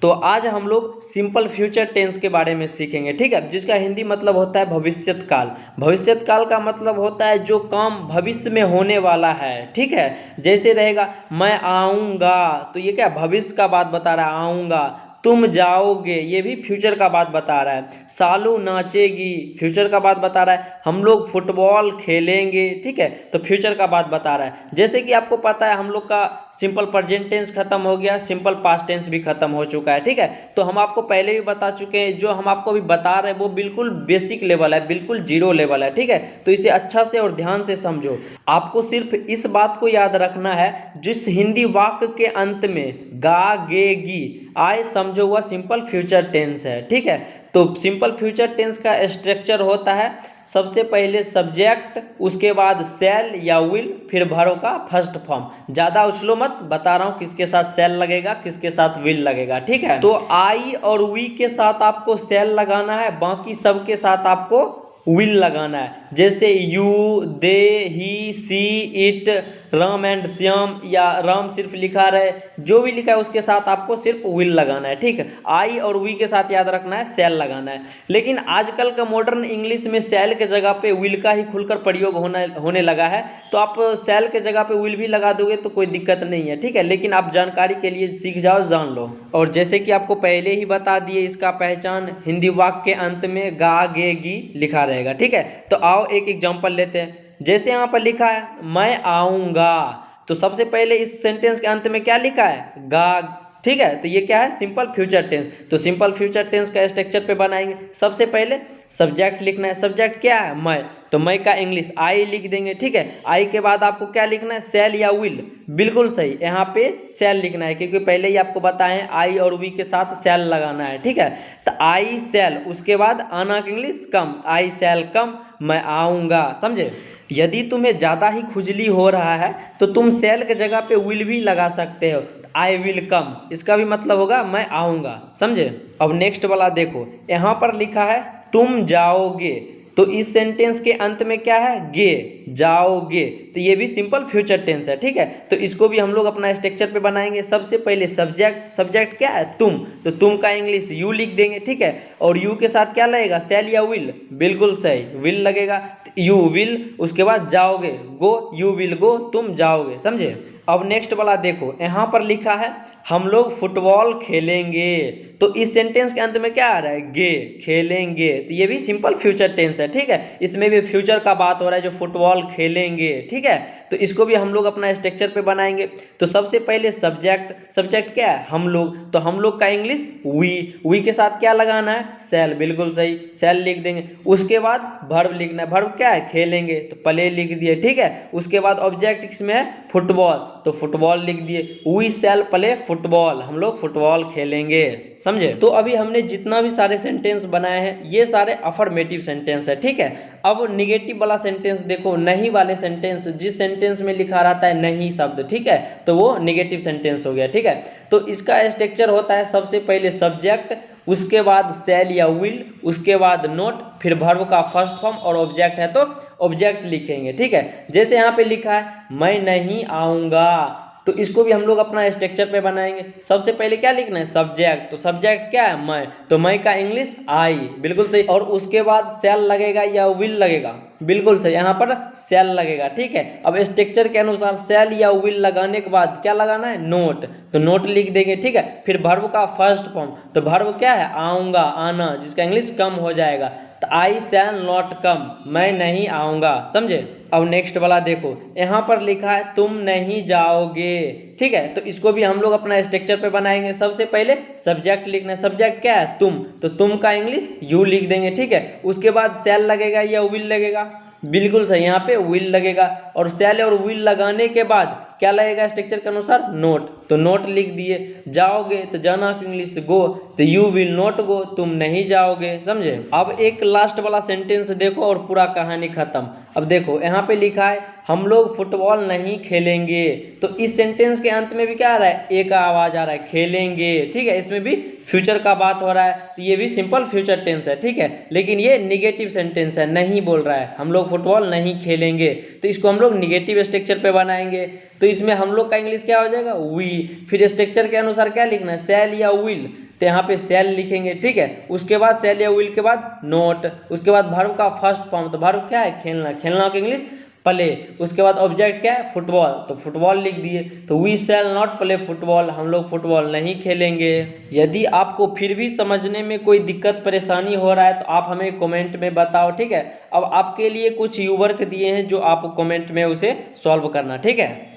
तो आज हम लोग सिंपल फ्यूचर टेंस के बारे में सीखेंगे, ठीक है, जिसका हिंदी मतलब होता है भविष्यत काल। भविष्यत काल का मतलब होता है जो काम भविष्य में होने वाला है, ठीक है। जैसे रहेगा मैं आऊँगा, तो ये क्या भविष्य का बात बता रहा है, आऊँगा। तुम जाओगे, ये भी फ्यूचर का बात बता रहा है। सालू नाचेगी, फ्यूचर का बात बता रहा है। हम लोग फुटबॉल खेलेंगे, ठीक है, तो फ्यूचर का बात बता रहा है। जैसे कि आपको पता है हम लोग का सिंपल प्रेजेंट टेंस खत्म हो गया, सिंपल पास्ट टेंस भी खत्म हो चुका है, ठीक है। तो हम आपको पहले भी बता चुके हैं, जो हम आपको अभी बता रहे हैं वो बिल्कुल बेसिक लेवल है, बिल्कुल जीरो लेवल है, ठीक है। तो इसे अच्छा से और ध्यान से समझो। आपको सिर्फ इस बात को याद रखना है, जिस हिंदी वाक्य के अंत में गा गे गी आए, समझो वह सिंपल फ्यूचर टेंस है, ठीक है। तो सिंपल फ्यूचर टेंस का स्ट्रक्चर होता है सबसे पहले सब्जेक्ट, उसके बाद शैल या विल, फिर वर्ब का फर्स्ट फॉर्म। ज्यादा उछलो मत, बता रहा हूं किसके साथ शैल लगेगा किसके साथ विल लगेगा, ठीक है। तो आई और वी के साथ आपको शैल लगाना है, बाकी सबके साथ आपको विल लगाना है। जैसे you, they, he, she, it, Ram and Shyam, या राम सिर्फ लिखा रहे, जो भी लिखा है उसके साथ आपको सिर्फ विल लगाना है, ठीक है। आई और वी के साथ याद रखना है शैल लगाना है। लेकिन आजकल का मॉडर्न इंग्लिश में शैल के जगह पे विल का ही खुलकर प्रयोग होने लगा है, तो आप शैल के जगह पे विल भी लगा दोगे तो कोई दिक्कत नहीं है, ठीक है। लेकिन आप जानकारी के लिए सीख जाओ, जान लो। और जैसे कि आपको पहले ही बता दिए, इसका पहचान हिंदी वाक्य के अंत में गा गे गी लिखा रहेगा, ठीक है। तो आओ एक एग्जांपल लेते हैं। जैसे यहाँ पर लिखा है मैं आऊंगा, तो सबसे पहले इस सेंटेंस के अंत में क्या लिखा है, गा, ठीक है। तो ये क्या है, सिंपल फ्यूचर टेंस। तो सिंपल फ्यूचर टेंस का स्ट्रक्चर पे बनाएंगे। सबसे पहले सब्जेक्ट लिखना है। सब्जेक्ट क्या है, मैं, तो मैं का इंग्लिश आई लिख देंगे, ठीक है। आई के बाद आपको क्या लिखना है, शैल या विल, बिल्कुल सही, यहाँ पे शैल लिखना है, क्योंकि पहले ही आपको बताएं आई और वी के साथ शैल लगाना है, ठीक है। तो आई शैल, उसके बाद आना का इंग्लिश कम, आई शैल कम, मैं आऊंगा, समझे। यदि तुम्हें ज्यादा ही खुजली हो रहा है तो तुम शैल के जगह पे विल भी लगा सकते हो, आई विल कम, इसका भी मतलब होगा मैं आऊंगा, समझे। अब नेक्स्ट वाला देखो, यहाँ पर लिखा है तुम जाओगे, तो इस सेंटेंस के अंत में क्या है, गे, जाओगे, तो ये भी सिंपल फ्यूचर टेंस है, ठीक है। तो इसको भी हम लोग अपना स्ट्रक्चर पे बनाएंगे। सबसे पहले सब्जेक्ट, सब्जेक्ट क्या है, तुम, तो तुम का इंग्लिश यू लिख देंगे, ठीक है। और यू के साथ क्या लगेगा, शैल या विल, बिल्कुल सही, विल लगेगा, यू विल, उसके बाद जाओगे, गो, यू विल गो, तुम जाओगे, समझे। अब नेक्स्ट वाला देखो, यहाँ पर लिखा है हम लोग फुटबॉल खेलेंगे, तो इस सेंटेंस के अंत में क्या आ रहा है, गे, खेलेंगे, तो ये भी सिंपल फ्यूचर टेंस है, ठीक है। इसमें भी फ्यूचर का बात हो रहा है, जो फुटबॉल खेलेंगे, ठीक है। तो इसको भी हम लोग अपना स्ट्रक्चर पे बनाएंगे। तो सबसे पहले सब्जेक्ट, सब्जेक्ट क्या है, हम लोग, तो हम लोग का इंग्लिश वी के साथ क्या लगाना है, शैल, बिल्कुल सही, शैल लिख देंगे। उसके बाद वर्ब लिखना है, वर्ब क्या है, खेलेंगे, तो प्ले लिख दिए, ठीक है। उसके बाद ऑब्जेक्ट इसमें है फुटबॉल, तो फुटबॉल लिख दिए, वी शैल प्ले फुटबॉल, हम लोग फुटबॉल खेलेंगे, समझे। तो अभी हमने जितना भी सारे सेंटेंस बनाए हैं ये सारे अफर्मेटिव सेंटेंस है, ठीक है। अब निगेटिव वाला सेंटेंस देखो, नहीं वाले सेंटेंस, जिस सेंटेंस में लिखा रहता है नहीं शब्द, ठीक है, तो वो निगेटिव सेंटेंस हो गया, ठीक है। तो इसका स्ट्रक्चर होता है सबसे पहले सब्जेक्ट, उसके बाद शैल या विल, उसके बाद नोट, फिर वर्ब का फर्स्ट फॉर्म, और ऑब्जेक्ट है तो ऑब्जेक्ट लिखेंगे, ठीक है। जैसे यहाँ पे लिखा है मैं नहीं आऊंगा, तो इसको भी हम लोग अपना स्ट्रक्चर पे बनाएंगे। सबसे पहले क्या लिखना है, सब्जेक्ट, तो सब्जेक्ट क्या है, मैं, तो मैं का इंग्लिश आई, बिल्कुल सही। और उसके बाद शैल लगेगा या विल लगेगा, बिल्कुल सही, यहाँ पर शैल लगेगा, ठीक है। अब स्ट्रक्चर के अनुसार शैल या विल लगाने के बाद क्या लगाना है, नोट, तो नोट लिख देंगे, ठीक है। फिर वर्ब का फर्स्ट फॉर्म, तो वर्ब क्या है, आऊंगा, आना, जिसका इंग्लिश कम हो जाएगा, तो आई शैल नॉट कम, मैं नहीं आऊंगा, समझे। अब नेक्स्ट वाला देखो, यहाँ पर लिखा है तुम नहीं जाओगे, ठीक है। तो इसको भी हम लोग अपना स्ट्रक्चर पे बनाएंगे। सबसे पहले सब्जेक्ट लिखना है, सब्जेक्ट क्या है, तुम, तो तुम का इंग्लिश यू लिख देंगे, ठीक है। उसके बाद शैल लगेगा या विल लगेगा, बिल्कुल सही, यहाँ पे विल लगेगा। और शैल और विल लगाने के बाद क्या लगेगा स्ट्रक्चर के अनुसार, नोट, तो नोट लिख दिए। जाओगे, तो जाना की इंग्लिश गो, तो यू विल नॉट गो, तुम नहीं जाओगे, समझे। अब एक लास्ट वाला सेंटेंस देखो और पूरा कहानी खत्म। अब देखो यहाँ पे लिखा है हम लोग फुटबॉल नहीं खेलेंगे, तो इस सेंटेंस के अंत में भी क्या आ रहा है, एक आवाज आ रहा है, खेलेंगे, ठीक है। इसमें भी फ्यूचर का बात हो रहा है, तो ये भी सिंपल फ्यूचर टेंस है, ठीक है। लेकिन ये निगेटिव सेंटेंस है, नहीं बोल रहा है हम लोग फुटबॉल नहीं खेलेंगे, तो इसको हम लोग निगेटिव स्ट्रक्चर पे बनाएंगे। तो इसमें हम लोग का इंग्लिश क्या हो जाएगा, वी, फिर स्ट्रक्चर के अनुसार क्या लिखना है, शैल या विल, तो यहाँ पे शैल लिखेंगे, ठीक है। उसके बाद शैल या विल के बाद नॉट, उसके बाद वर्ब का फर्स्ट फॉर्म, तो वर्ब क्या है, खेलना, खेलना का इंग्लिश प्ले। उसके बाद ऑब्जेक्ट क्या है, फुटबॉल, तो फुटबॉल लिख दिए। तो we shall not play football, हम लोग फुटबॉल नहीं खेलेंगे। यदि आपको फिर भी समझने में कोई दिक्कत परेशानी हो रहा है तो आप हमें कमेंट में बताओ, ठीक है। अब आपके लिए कुछ यूवर्क दिए हैं जो आप कमेंट में उसे सॉल्व करना, ठीक है।